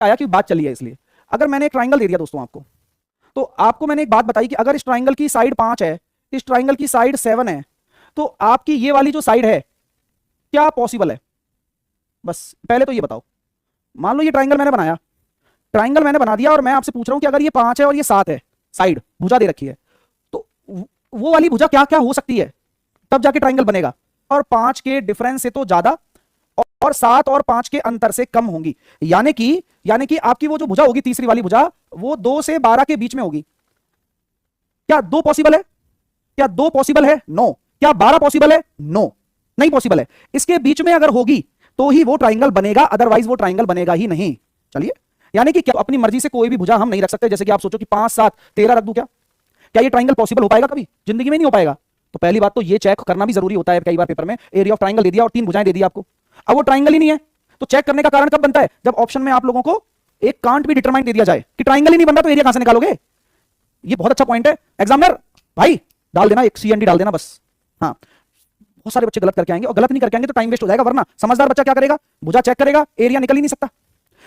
आया कि बात चली है इसलिए। अगर मैंने एक ट्राइंगल दे दिया दोस्तों आपको, तो आपको मैंने एक बात बताई कि अगर इस ट्राइंगल की साइड 5 है, इस ट्राइंगल की साइड 7 है, तो आपकी ये वाली जो साइड है क्या पॉसिबल है? बस पहले तो ये बताओ। मान लो ये ट्राइंगल मैंने बनाया, ट्राइंगल मैंने बना दिया, और मैं आपसे पूछ रहा हूं कि अगर ये 5 है और ये 7 है, साइड भुजा दे रखी है, तो वो वाली भुजा क्या क्या हो सकती है, तब जाके ट्राइंगल बनेगा। और 5 के डिफरेंस से तो ज्यादा, और 7 और 5 के अंतर से कम होंगी। यानी कि आपकी वो जो भुजा होगी, तीसरी वाली भुजा, वो 2 से 12 के बीच में होगी। क्या 2 पॉसिबल है? क्या 2 पॉसिबल है? नो। क्या 12 पॉसिबल है? नो, नहीं पॉसिबल है। इसके बीच में अगर होगी तो ही वो ट्राइंगल बनेगा, अदरवाइज वो ट्राइंगल बनेगा ही नहीं। चलिए, यानी कि क्या अपनी मर्जी से कोई भी भुजा हम नहीं रख सकते। जैसे कि आप सोचो कि 5, 7, 13 रख दूं, क्या ये ट्राइंगल पॉसिबल हो पाएगा? कभी जिंदगी में नहीं हो पाएगा। तो पहली बात तो ये चेक करना भी जरूरी होता है। कई बार पेपर में एरिया ऑफ ट्राइंगल दे दिया और 3 भुजाएं दे दी आपको, अब वो ट्राइंगल ही नहीं है। तो चेक करने का कारण कब बनता है? जब ऑप्शन में आप लोगों को एक कांट भी डिटरमाइन दे दिया जाए कि ट्राइंगल ही नहीं बन रहा, तो एरिया कहां से निकालोगे? ये बहुत अच्छा पॉइंट है। एग्जामिनर भाई डाल देना, एक CND डाल देना बस। हाँ, बहुत सारे बच्चे गलत करके आएंगे, और गलत नहीं करके आएंगे तो टाइम वेस्ट हो जाएगा। वरना समझदार बच्चा क्या करेगा? भुजा चेक करेगा, एरिया निकल ही नहीं सकता।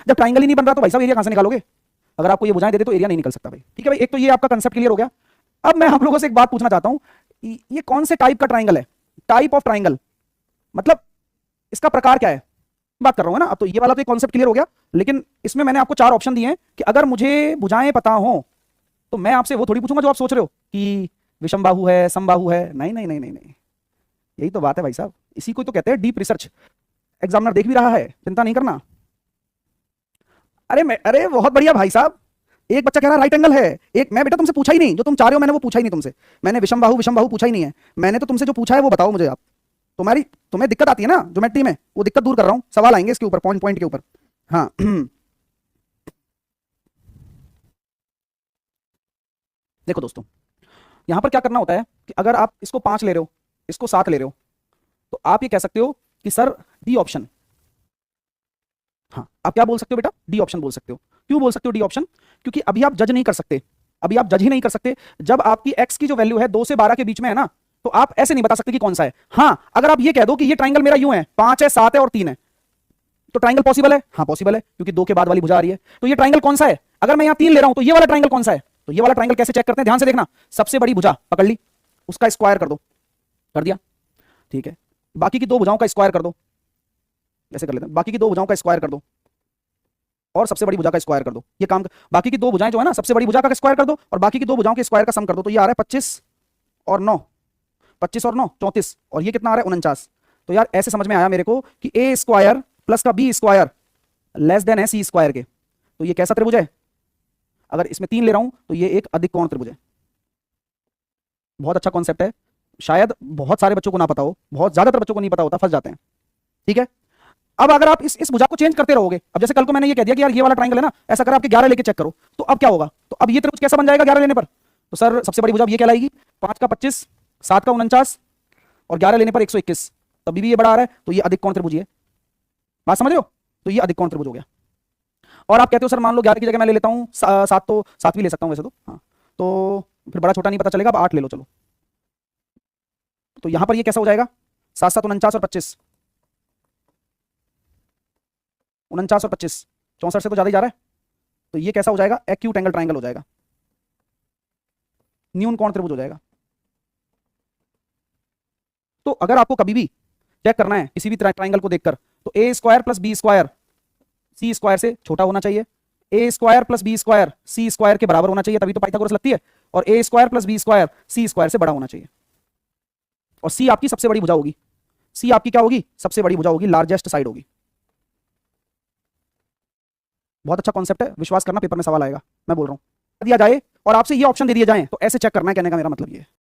जब ट्राइंगल ही नहीं बन रहा तो भाई साहब एरिया कहां से निकालोगे? अगर आपको ये भुजाएं दे दे तो एरिया नहीं निकल सकता भाई। ठीक है भाई, एक तो ये आपका कंसेप्ट क्लियर हो गया। अब मैं आप लोगों से एक बात पूछना चाहता हूं, ये कौन से टाइप का ट्राइंगल है? टाइप ऑफ ट्राइंगल मतलब इसका प्रकार क्या है, बात कर रहा हूं ना। अब तो ये वाला तो एक कॉन्सेप्ट क्लियर हो गया, लेकिन इसमें मैंने आपको 4 ऑप्शन दिए हैं कि अगर मुझे भुजाएं पता हो तो मैं आपसे वो थोड़ी पूछूंगा जो आप सोच रहे हो कि विषमबाहु है, समबाहु है। नहीं नहीं नहीं नहीं नहीं, यही तो बात है भाई साहब। इसी को तो कहते हैं डीप रिसर्च। एग्जामिनर देख भी रहा है, चिंता नहीं करना। अरे बहुत बढ़िया भाई साहब। एक बच्चा कह रहा है राइट एंगल है। एक मैं बेटा तुमसे पूछा ही नहीं, जो तुम चाह रहे हो मैंने वो पूछा ही नहीं तुमसे। मैंने विषमबाहु पूछा ही नहीं है। मैंने तो तुमसे जो पूछा है वो बताओ मुझे आप। तुम्हें दिक्कत आती है ना ज्योमेट्री में, वो दिक्कत दूर कर रहा हूं। सवाल आएंगे इसके ऊपर, पॉइंट पॉइंट के ऊपर। हाँ देखो दोस्तों, यहां पर क्या करना होता है कि अगर आप इसको 5 ले रहे हो, इसको 7 ले रहे हो, तो आप ये कह सकते हो कि सर डी ऑप्शन। हाँ, आप क्या बोल सकते हो बेटा? डी ऑप्शन बोल सकते हो। क्यों बोल सकते हो डी ऑप्शन? क्योंकि अभी आप जज नहीं कर सकते, अभी आप जज ही नहीं कर सकते। जब आपकी एक्स की जो वैल्यू है 2 से 12 के बीच में है ना, तो आप ऐसे नहीं बता सकते कि कौन सा है। हाँ, अगर आप ये कह दो कि ये ट्राइंगल मेरा यूं है, 5 है, 7 है और 3 है, तो ट्राइंगल पॉसिबल है। हाँ पॉसिबल है, क्योंकि 2 के बाद वाली भुजा आ रही है। तो ये ट्राइंगल कौन सा है? अगर मैं यहां 3 ले रहा हूं तो ये वाला ट्राइंगल कौन सा है? तो ये वाला ट्राइंगल कैसे चेक करते हैं, ध्यान से देखना। सबसे बड़ी भुजा पकड़ ली, उसका स्क्वायर कर दो, कर दिया, ठीक है। बाकी की 2 भुजाओं का स्क्वायर कर दो, ऐसे कर लेते हैं। बाकी की 2 भुजाओं का स्क्वायर कर दो और सबसे बड़ी भुजा का स्क्वायर कर दो। ये काम, बाकी की 2 भुजाएं जो है ना, सबसे बड़ी भुजा का स्क्वायर कर दो और बाकी की 2 भुजाओं के स्क्वायर का सम कर दो। तो ये आ रहा है 25 और 9, 25 और 9 34, और ये कितना आ रहा है 49। तो यार ऐसे समझ में आया मेरे को कि ए स्क्वायर प्लस का बी स्क्वायर लेस देन है सी स्क्वायर के। तो ये कैसा त्रिभुज है? अगर इसमें 3 ले रहा हूं तो ये एक अधिक कोण त्रिभुज है। बहुत अच्छा कॉन्सेप्ट है, शायद बहुत सारे बच्चों को ना पता हो, बहुत ज्यादातर बच्चों को नहीं पता होता, फंस जाते हैं। ठीक है, अब अगर आप इस भुजा को चेंज करते रहोगे, अब जैसे कल को मैंने ये कह दिया कि यार ये वाला ट्राइंगल है ना, ऐसा कर आपके 11 लेके चेक करो, तो अब क्या होगा? तो अब ये त्रिभुज कैसा बन जाएगा 11 लेने पर? तो सर सबसे बड़ी भुजा ये कहलाएगी 5 का 25, 7 का 49 और 11 लेने पर 121। तभी भी ये बड़ा आ रहा है, तो ये अधिक कोण त्रिभुज है। बात समझ रहे हो? तो ये अधिक कोण त्रिभुज हो गया। और आप कहते हो सर मान लो 11 की जगह मैं ले लेता हूँ 7, तो 7 भी ले सकता हूँ वैसे तो। हाँ, तो फिर बड़ा छोटा नहीं पता चलेगा, अब 8 ले लो चलो। तो यहां पर ये कैसा हो जाएगा? 7 7 49 और 25, 49 और 25, 64 से तो ज्यादा ही जा रहा है। तो ये कैसा हो जाएगा? एक्यूट एंगल ट्राइंगल हो जाएगा, न्यून कोण त्रिभुज हो जाएगा। तो अगर आपको कभी भी चेक करना है किसी भी ट्राइंगल को देखकर, तो ए स्क्वायर प्लस बी स्क्वायर सी स्क्वायर से छोटा होना चाहिए, ए स्क्वायर प्लस बी स्क्वायर सी स्क्वायर के बराबर होना चाहिए, तभी तो पाइथागोरस लगती है। और ए स्क्वायर प्लस बी स्क्वायर सी स्क्वायर से बड़ा होना चाहिए। और सी आपकी सबसे बड़ी भुजा होगी। सी आपकी क्या होगी? सबसे बड़ी भुजा होगी, लार्जेस्ट साइड होगी। बहुत अच्छा कॉन्सेप्ट है, विश्वास करना पेपर में सवाल आएगा, मैं बोल रहा हूं। दिया जाए और आपसे ये ऑप्शन दे दिए जाए तो ऐसे चेक करना है, कहने का मेरा मतलब ये है।